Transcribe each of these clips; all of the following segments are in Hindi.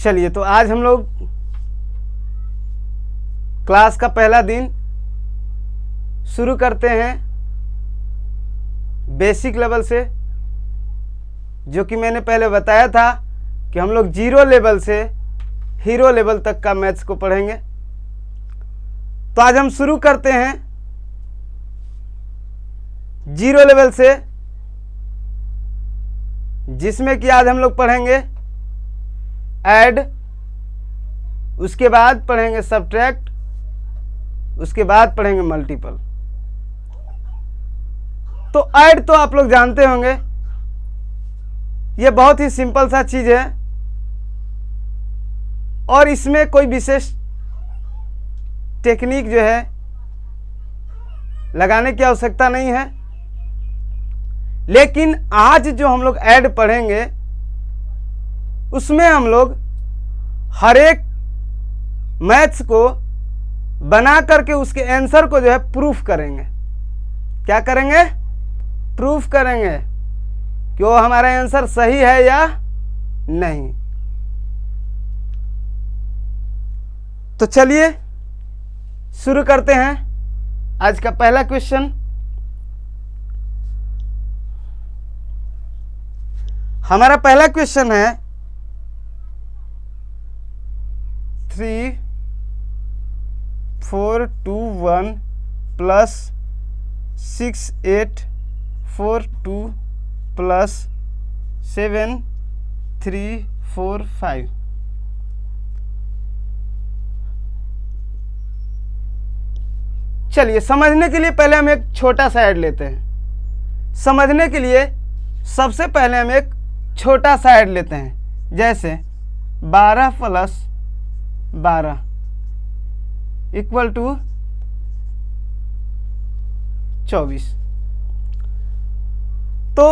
चलिए, तो आज हम लोग क्लास का पहला दिन शुरू करते हैं बेसिक लेवल से, जो कि मैंने पहले बताया था कि हम लोग 0 लेवल से हीरो लेवल तक का मैथ्स को पढ़ेंगे। तो आज हम शुरू करते हैं 0 लेवल से, जिसमें कि आज हम लोग पढ़ेंगे ऐड, उसके बाद पढ़ेंगे सब्ट्रैक्ट, उसके बाद पढ़ेंगे मल्टीपल। तो ऐड तो आप लोग जानते होंगे, ये बहुत ही सिंपल सा चीज है और इसमें कोई विशेष टेक्निक जो है लगाने की आवश्यकता नहीं है। लेकिन आज जो हम लोग ऐड पढ़ेंगे उसमें हम लोग हर एक मैथ्स को बना करके उसके आंसर को जो है प्रूफ करेंगे। क्या करेंगे? प्रूफ करेंगे कि वो हमारा आंसर सही है या नहीं। तो चलिए शुरू करते हैं आज का पहला क्वेश्चन। हमारा पहला क्वेश्चन है 3 4 2 1 प्लस 6 8 4 2 प्लस 7 3 4 5। चलिए, समझने के लिए पहले हम एक छोटा सा ऐड लेते हैं। समझने के लिए सबसे पहले हम एक छोटा सा ऐड लेते हैं, जैसे 12 प्लस 12 इक्वल टू 24। तो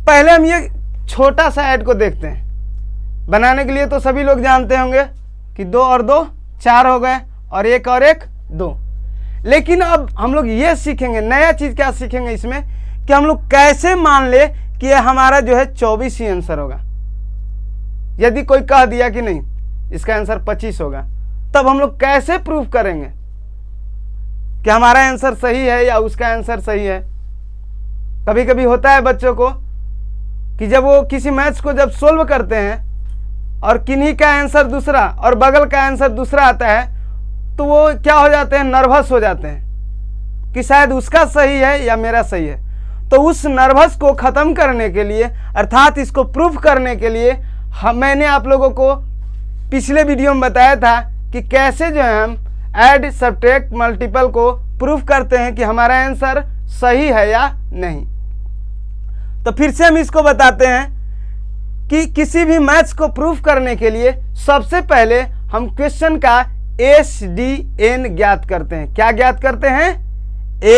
पहले हम ये छोटा सा ऐड को देखते हैं। बनाने के लिए तो सभी लोग जानते होंगे कि 2 और 2 4 हो गए और 1 और 1 2। लेकिन अब हम लोग ये सीखेंगे, नया चीज क्या सीखेंगे इसमें, कि हम लोग कैसे मान ले कि ये हमारा जो है 24 ही आंसर होगा। यदि कोई कह दिया कि नहीं इसका आंसर 25 होगा, तब हम लोग कैसे प्रूफ करेंगे कि हमारा आंसर सही है या उसका आंसर सही है। कभी कभी होता है बच्चों को कि जब वो किसी मैथ्स को जब सोल्व करते हैं और किन्हीं का आंसर दूसरा और बगल का आंसर दूसरा आता है, तो वो क्या हो जाते हैं, नर्वस हो जाते हैं कि शायद उसका सही है या मेरा सही है। तो उस नर्वस को ख़त्म करने के लिए, अर्थात इसको प्रूफ करने के लिए, मैंने आप लोगों को पिछले वीडियो में बताया था कि कैसे जो है हम ऐड सब्ट्रैक्ट मल्टीपल को प्रूफ करते हैं कि हमारा आंसर सही है या नहीं। तो फिर से हम इसको बताते हैं कि किसी भी मैथ्स को प्रूफ करने के लिए सबसे पहले हम क्वेश्चन का SDN ज्ञात करते हैं। क्या ज्ञात करते हैं?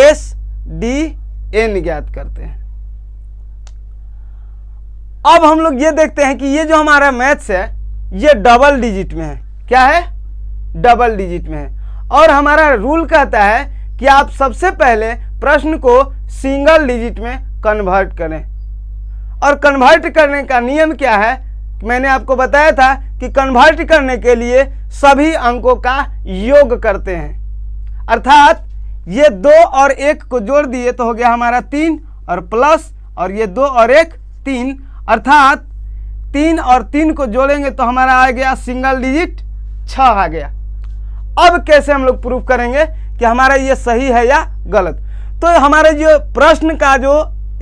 SDN ज्ञात करते हैं। अब हम लोग ये देखते हैं कि ये जो हमारा मैथ्स है ये डबल डिजिट में है। क्या है? डबल डिजिट में है। और हमारा रूल कहता है कि आप सबसे पहले प्रश्न को सिंगल डिजिट में कन्वर्ट करें। और कन्वर्ट करने का नियम क्या है? मैंने आपको बताया था कि कन्वर्ट करने के लिए सभी अंकों का योग करते हैं। अर्थात ये 2 और 1 को जोड़ दिए तो हो गया हमारा 3, और प्लस और ये 2 और 1 3, अर्थात 3 और 3 को जोड़ेंगे तो हमारा आ गया सिंगल डिजिट 6 आ गया। अब कैसे हम लोग प्रूफ करेंगे कि हमारा ये सही है या गलत? तो हमारे जो प्रश्न का जो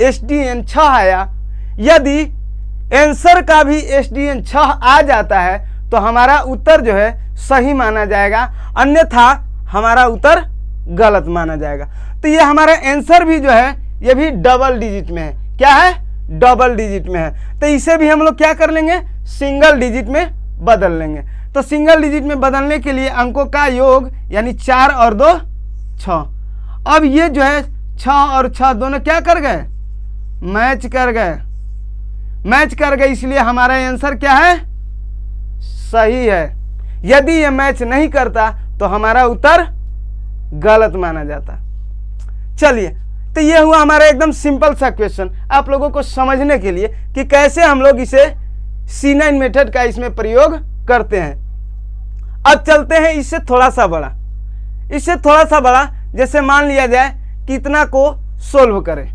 SDN 6 आया, यदि आंसर का भी SDN 6 आ जाता है तो हमारा उत्तर जो है सही माना जाएगा, अन्यथा हमारा उत्तर गलत माना जाएगा। तो ये हमारा आंसर भी जो है ये भी डबल डिजिट में है। क्या है? डबल डिजिट में है। तो इसे भी हम लोग क्या कर लेंगे? सिंगल डिजिट में बदल लेंगे। तो सिंगल डिजिट में बदलने के लिए अंकों का योग यानी 4 और 2 6। अब ये जो है 6 और 6 दोनों क्या कर गए? मैच कर गए। मैच कर गए, इसलिए हमारा आंसर क्या है? सही है। यदि ये मैच नहीं करता तो हमारा उत्तर गलत माना जाता। चलिए, तो ये हुआ हमारा एकदम सिंपल सा क्वेश्चन आप लोगों को समझने के लिए कि कैसे हम लोग इसे C9 मेथड का इसमें प्रयोग करते हैं। अब चलते हैं इससे थोड़ा सा बड़ा, इससे थोड़ा सा बड़ा, जैसे मान लिया जाए कि इतना को सोल्व करें,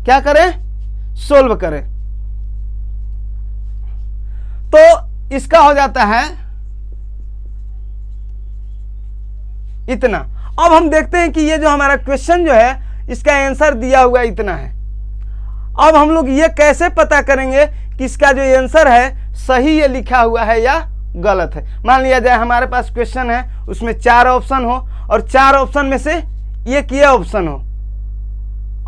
क्या करें, सोल्व करें, तो इसका हो जाता है इतना। अब हम देखते हैं कि ये जो हमारा क्वेश्चन जो है इसका आंसर दिया हुआ इतना है। अब हम लोग ये कैसे पता करेंगे कि इसका जो आंसर है सही ये लिखा हुआ है या गलत है। मान लिया जाए हमारे पास क्वेश्चन है, उसमें 4 ऑप्शन हो और 4 ऑप्शन में से एक ये ऑप्शन हो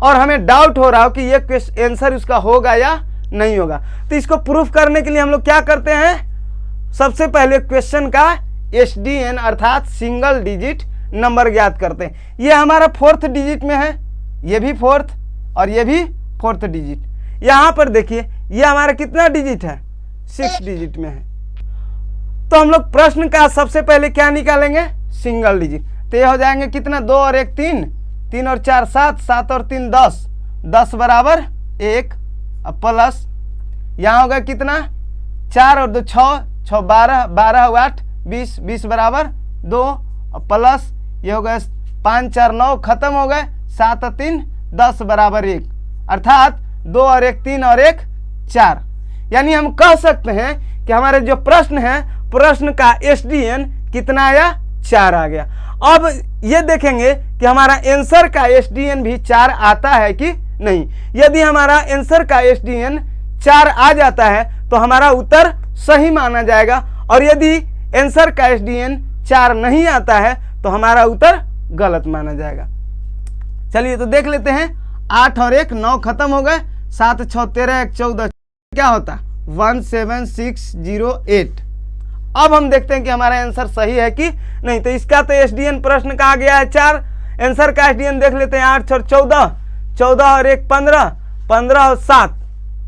और हमें डाउट हो रहा हो कि ये आंसर उसका होगा या नहीं होगा, तो इसको प्रूफ करने के लिए हम लोग क्या करते हैं, सबसे पहले क्वेश्चन का SDN अर्थात सिंगल डिजिट नंबर ज्ञात करते हैं। ये हमारा 4th डिजिट में है, ये भी 4th और ये भी 4th डिजिट। यहां पर देखिए ये हमारा कितना डिजिट है, 6 डिजिट में है। तो हम लोग प्रश्न का सबसे पहले क्या निकालेंगे, सिंगल डिजिट। तो ये हो जाएंगे कितना, 2 और 1 3, 3 और 4 7, 7 और 3 10, 10 बराबर 1, अब प्लस यहाँ होगा कितना, 4 और 2 6, 6 12, 12 और 8 20, 20 बराबर 2, और प्लस ये हो गए 5 4 9, खत्म हो गए, 7 और 3 10 बराबर 1, अर्थात 2 और 1 3 और 1 4। यानी हम कह सकते हैं कि हमारे जो प्रश्न है, प्रश्न का SDN कितना आया, 4 आ गया। अब ये देखेंगे कि हमारा आंसर का SDN भी 4 आता है कि नहीं। यदि हमारा आंसर का SDN 4 आ जाता है तो हमारा उत्तर सही माना जाएगा, और यदि आंसर का SDN 4 नहीं आता है तो हमारा उत्तर गलत माना जाएगा। चलिए तो देख लेते हैं, 8 और 1 9, खत्म हो गए, 7 6 13 1 14, क्या होता, 17608। अब हम देखते हैं कि हमारा आंसर सही है कि नहीं। तो इसका तो SDN प्रश्न का आ गया है 4, आंसर का SDN देख लेते हैं, 8 और 14, 14 और 1 15, 15 और 7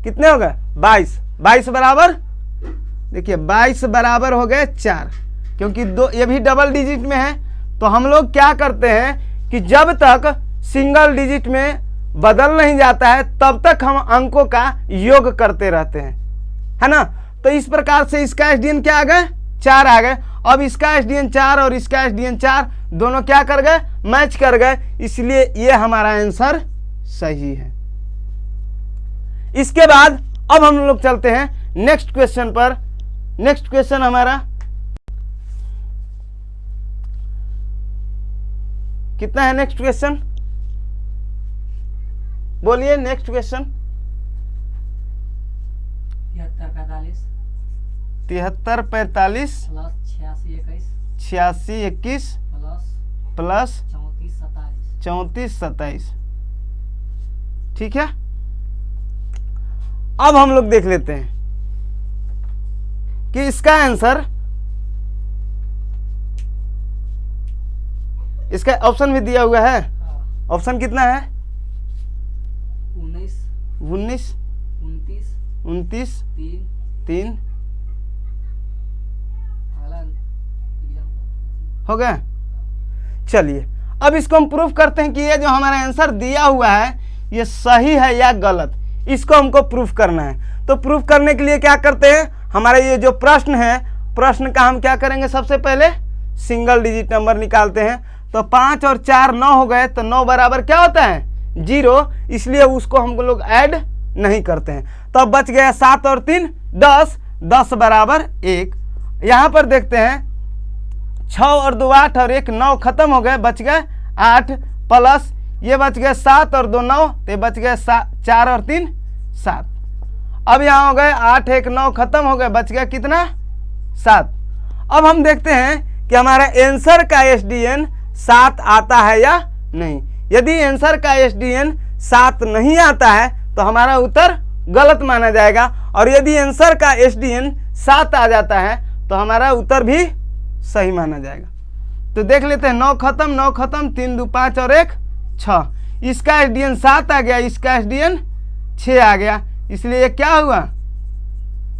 कितने हो गए, 22, 22 बराबर, देखिए 22 बराबर हो गए 4, क्योंकि दो ये भी डबल डिजिट में है। तो हम लोग क्या करते हैं कि जब तक सिंगल डिजिट में बदल नहीं जाता है तब तक हम अंकों का योग करते रहते हैं, है ना। तो इस प्रकार से इसका SDN क्या आ गए, 4 आ गए। अब इसका SDN 4 और इसका SDN 4 दोनों क्या कर गए, मैच कर गए, इसलिए ये हमारा आंसर सही है। इसके बाद अब हम लोग चलते हैं नेक्स्ट क्वेश्चन पर। नेक्स्ट क्वेश्चन हमारा कितना है, नेक्स्ट क्वेश्चन बोलिए, नेक्स्ट क्वेश्चन 73 45 86 21 प्लस 34 27, ठीक है। अब हम लोग देख लेते हैं कि इसका आंसर, इसका ऑप्शन भी दिया हुआ है, ऑप्शन कितना है, 19 29 29 3 हो गया। चलिए अब इसको हम प्रूफ करते हैं कि ये जो हमारा आंसर दिया हुआ है ये सही है या गलत, इसको हमको प्रूफ करना है। तो प्रूफ करने के लिए क्या करते हैं, हमारा ये जो प्रश्न है, प्रश्न का हम क्या करेंगे, सबसे पहले सिंगल डिजिट नंबर निकालते हैं। तो 5 और 4 9 हो गए, तो 9 बराबर क्या होता है, 0, इसलिए उसको हम लोग ऐड नहीं करते हैं। तो अब बच गया 7 और 3 10, 10 बराबर 1। यहाँ पर देखते हैं 6 और 2 8 और 1 9, खत्म हो गए, बच गए 8, प्लस ये बच गए 7 और 2 9, तो बच गए 4 और 3 7। अब यहाँ हो गए 8 1 9, खत्म हो गए, बच गया कितना, 7। अब हम देखते हैं कि हमारा आंसर का SDN 7 आता है या नहीं। यदि आंसर का SDN 7 नहीं आता है तो हमारा उत्तर गलत माना जाएगा, और यदि आंसर का SDN 7 आ जाता है तो हमारा उत्तर भी सही माना जाएगा। तो देख लेते हैं, 9 खत्म 9 खत्म, 3 2 5 और 1 6, इसका SDN 7 आ गया, इसका SDN 6 आ गया, इसलिए ये क्या हुआ,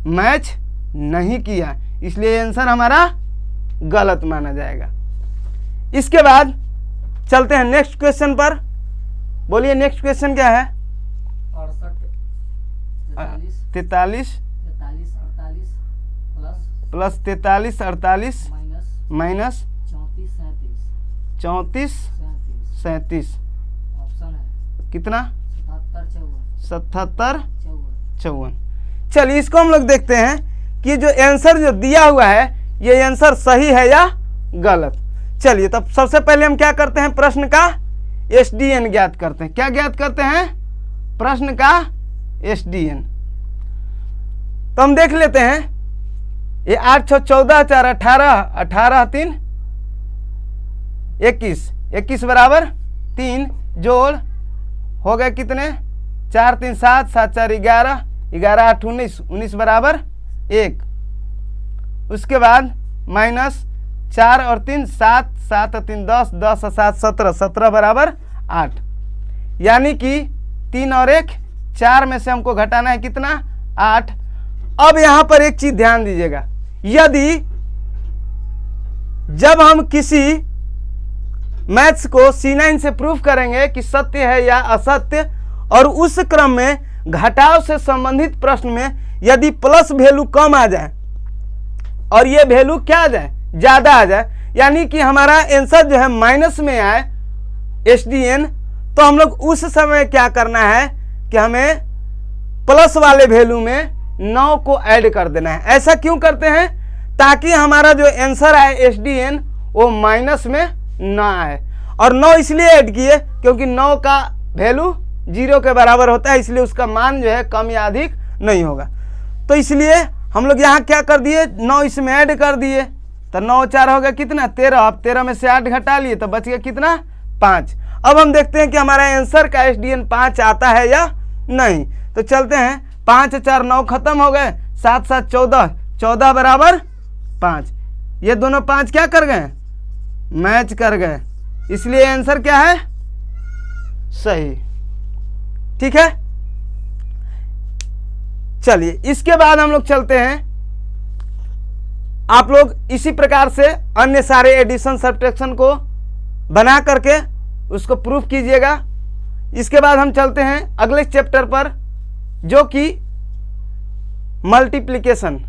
मैच नहीं किया, इसलिए आंसर हमारा गलत माना जाएगा। इसके बाद चलते हैं नेक्स्ट क्वेश्चन पर। बोलिए नेक्स्ट क्वेश्चन क्या है, 43 43 43 48 प्लस 43 48 माइनस 34 37 ऑप्शन है कितना 77 54। चलिए इसको हम लोग देखते हैं कि जो आंसर जो दिया हुआ है ये आंसर सही है या गलत। चलिए तब सबसे पहले हम क्या करते हैं, प्रश्न का एसडीएन ज्ञात करते हैं। क्या ज्ञात करते हैं, प्रश्न का एसडीएन। तो हम देख लेते हैं, ये 8 6 14 4 18 18 3 21 21 बराबर 3 जोड़ हो गए कितने 4 3 7 7 4 11 11 8 19 19 बराबर 1। उसके बाद माइनस 4 और 3 7 7 और 3 10 10 और 7 17 17 बराबर 8। यानी कि 3 और 1 4 में से हमको घटाना है कितना 8। अब यहां पर एक चीज ध्यान दीजिएगा, यदि जब हम किसी मैथ्स को C9 से प्रूफ करेंगे कि सत्य है या असत्य, और उस क्रम में घटाव से संबंधित प्रश्न में यदि प्लस वैल्यू कम आ जाए और ये वैल्यू क्या आ जाए ज्यादा आ जाए, यानी कि हमारा आंसर जो है माइनस में आए एसडीएन, तो हम लोग उस समय क्या करना है कि हमें प्लस वाले वैल्यू में 9 को ऐड कर देना है। ऐसा क्यों करते हैं, ताकि हमारा जो आंसर आए एसडीएन वो माइनस में ना आए। और 9 इसलिए ऐड किए क्योंकि 9 का वैल्यू 0 के बराबर होता है, इसलिए उसका मान जो है कम या अधिक नहीं होगा। तो इसलिए हम लोग यहाँ क्या कर दिए 9 इसमें ऐड कर दिए, तो 9 4 हो गया कितना 13। अब 13 में से 8 घटा लिए तो बच गया कितना 5। अब हम देखते हैं कि हमारा आंसर का एसडीएन 5 आता है या नहीं। तो चलते हैं, 5 4 9 खत्म हो गए, 7 7 14 14 बराबर 5। ये दोनों 5 क्या कर गए मैच कर गए, इसलिए आंसर क्या है सही। ठीक है, चलिए इसके बाद हम लोग चलते हैं, आप लोग इसी प्रकार से अन्य सारे एडिशन सब्ट्रैक्शन को बना करके उसको प्रूफ कीजिएगा। इसके बाद हम चलते हैं अगले चैप्टर पर, जो कि मल्टीप्लिकेशन।